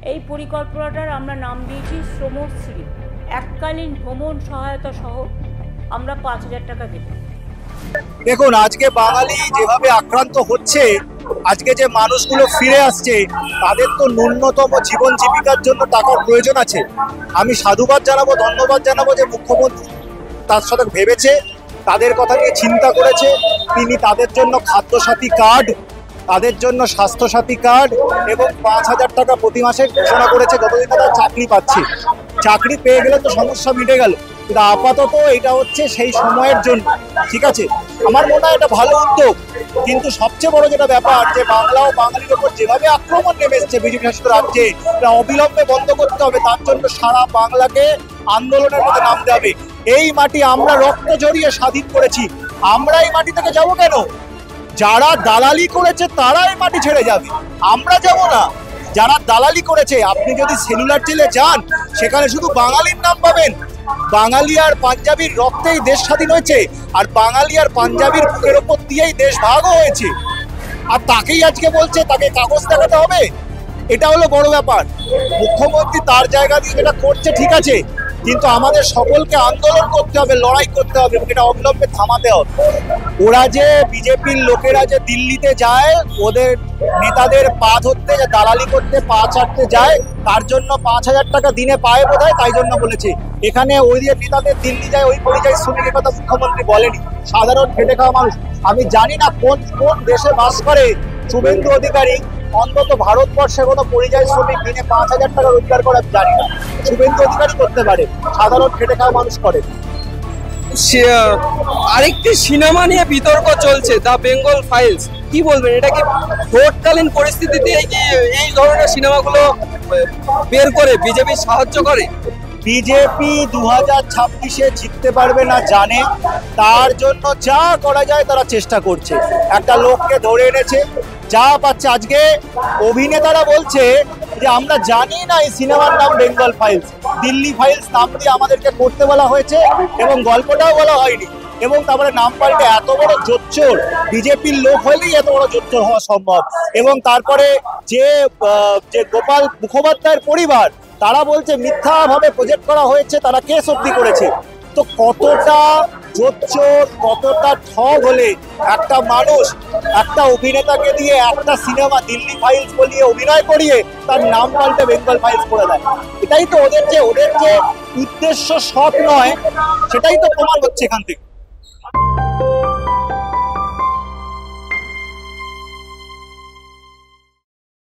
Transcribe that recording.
এই পরিকল্পনাটার আমরা নাম দিয়েছি শ্রমশ্রী। এককালীন ভ্রমণ সহায়তা সহ আমরা 5,000 টাকা দেব। দেখুন, আজকে বাঙালি যেভাবে আক্রান্ত হচ্ছে, আজকে যে মানুষগুলো ফিরে আসছে, তাদের তো ন্যূনতম জীবন জীবিকার জন্য টাকার প্রয়োজন আছে। আমি সাধুবাদ জানাবো, ধন্যবাদ জানাবো যে মুখ্যমন্ত্রী তার সাথে ভেবেছে, তাদের কথা নিয়ে চিন্তা করেছে। তিনি তাদের জন্য খাদ্যসাথী কার্ড, তাদের জন্য স্বাস্থ্যসাথী কার্ড এবং 5,000 টাকা প্রতি মাসে ঘোষণা করেছে। যতদিন তারা চাকরি পাচ্ছে, চাকরি পেয়ে গেলে তো সমস্যা মিটে গেল, কিন্তু আপাতত এটা হচ্ছে সেই সময়ের জন্য। ঠিক আছে, আমার মনে হয় এটা ভালো উদ্যোগ, কিন্তু সবচেয়ে বড় যেটা ব্যাপার, যে বাংলা ও বাঙালির ওপর যেভাবে আক্রমণ নেমে এসছে বিজেপি শাসিত রাজ্যে, এটা অবিলম্বে বন্ধ করতে হবে। তার জন্য সারা বাংলাকে আন্দোলনের মধ্যে নামতে হবে। এই মাটি আমরা রক্ত জড়িয়ে স্বাধীন করেছি, আমরা এই মাটি থেকে যাবো কেন? যারা দালালি করেছে তারা এই মাটি ছেড়ে যাবে, আমরা যাব না। যারা দালালি করেছে, আপনি যদি সেলুলার জেলে যান, সেখানে শুধু বাঙালির নাম পাবেন। বাঙালি আর পাঞ্জাবির রক্তেই দেশ স্বাধীন হয়েছে, আর বাঙালি আর পাঞ্জাবির বুকের ওপর দিয়েই দেশ ভাগও হয়েছে। আর তাকেই আজকে বলছে তাকে কাগজ দেখাতে হবে, এটা হলো বড় ব্যাপার। মুখ্যমন্ত্রী তার জায়গা দিয়ে যেটা করছে ঠিক আছে, কিন্তু আমাদের সকলকে আন্দোলন করতে হবে, লড়াই করতে হবে, এটা অবিলম্বে থামাতে হবে। ওরা যে বিজেপির লোকেরা যে দিল্লিতে যায়, ওদের নেতাদের পা ধরতে, যে দালালি করতে, পা চাটতে যায়, তার জন্য 5,000 টাকা দিনে পায় বোধহয়, তাই জন্য বলেছে। এখানে ওই যে নেতাদের দিল্লি যায় ওই পরিযায়ী শ্রমিকের কথা মুখ্যমন্ত্রী বলেনি। সাধারণ খেটে খাওয়া মানুষ, আমি জানি না কোন কোন দেশে বাস করে শুভেন্দু অধিকারী, অন্তত ভারতবর্ষে কোনো পরিযায়ী শ্রমিক দিনে 5,000 টাকা রোজগার করে আমি জানি না। শুভেন্দু অধিকারী করতে পারে, সাধারণ খেটে খাওয়া মানুষ করে। আরেকটি সিনেমা নিয়ে বিতর্ক চলছে, দ্য বেঙ্গল ফাইলস। কি বলবেন, এটা কি ভোটকালীন পরিস্থিতিতে কি এই ধরনের সিনেমাগুলো বের করে বিজেপি সাহায্য করে? বিজেপি 2026-এ জিততে পারবে না জানে, তার জন্য যা করা যায় তারা চেষ্টা করছে। একটা লোককে ধরে এনেছে, যা পাচ্ছে। আজকে অভিনেতারা বলছে যে আমরা জানি না এই সিনেমার নাম বেঙ্গল ফাইলস, দিল্লি ফাইলস নাম দিয়ে আমাদেরকে করতে বলা হয়েছে এবং গল্পটাও বলা হয়নি। এবং তারপরে নাম পাল্টে এত বড় জোচ্চোর, বিজেপির লোক হলেই এত বড় জোচ্চোর হওয়া সম্ভব। এবং তারপরে যে গোপাল মুখোপাধ্যায়ের পরিবার, তারা বলছে মিথ্যাভাবে প্রজেক্ট করা হয়েছে, তারা কেস অবধি করেছে। তো কতটা জোচ্চোর, কতটা ঠগ হলে একটা মানুষ একটা অভিনেতাকে দিয়ে একটা সিনেমা দিল্লি ফাইলস বলিয়ে অভিনয় করিয়ে তার নাম পাল্টে বেঙ্গল ফাইলস করে দেয়? এটাই তো ওদের যে উদ্দেশ্য সৎ নয়, সেটাই তো প্রমাণ হচ্ছে এখান থেকে।